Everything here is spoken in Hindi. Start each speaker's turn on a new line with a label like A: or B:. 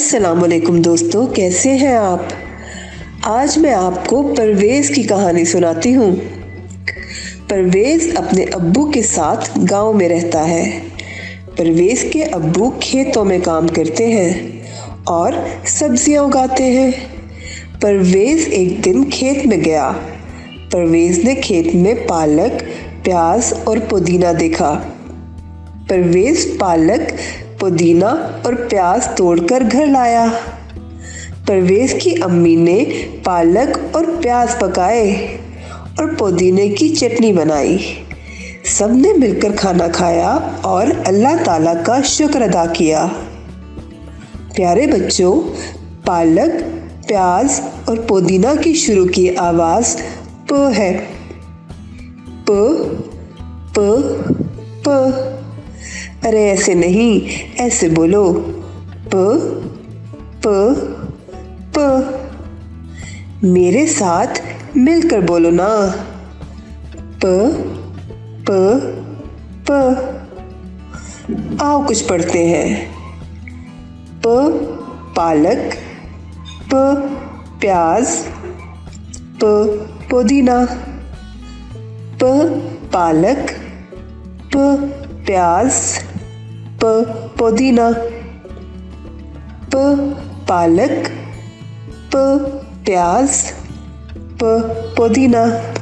A: अस्सलामुअलैकुम दोस्तों, कैसे हैं आप। आज मैं आपको परवेज़ की कहानी सुनाती हूँ। परवेज़ अपने अब्बू के साथ गांव में रहता है। परवेज़ के अब्बू खेतों में काम करते हैं और सब्जियां उगाते हैं। परवेज़ एक दिन खेत में गया। परवेज़ ने खेत में पालक, प्याज और पुदीना देखा। परवेज़ पालक, पुदीना और प्याज तोड़कर घर लाया। परवेज़ की अम्मी ने पालक और प्याज पकाए और पुदीने की चटनी बनाई। सबने मिलकर खाना खाया और अल्लाह ताला का शुक्र अदा किया। प्यारे बच्चों, पालक, प्याज और पुदीना की शुरू की आवाज प है। प प प। अरे ऐसे नहीं, ऐसे बोलो। प प प। मेरे साथ मिलकर बोलो ना। प प प। आओ कुछ पढ़ते हैं। प पालक, प प्याज, प पुदीना। प पालक, प प्याज, प पुदीना। प पालक, प प्याज, प पुदीना।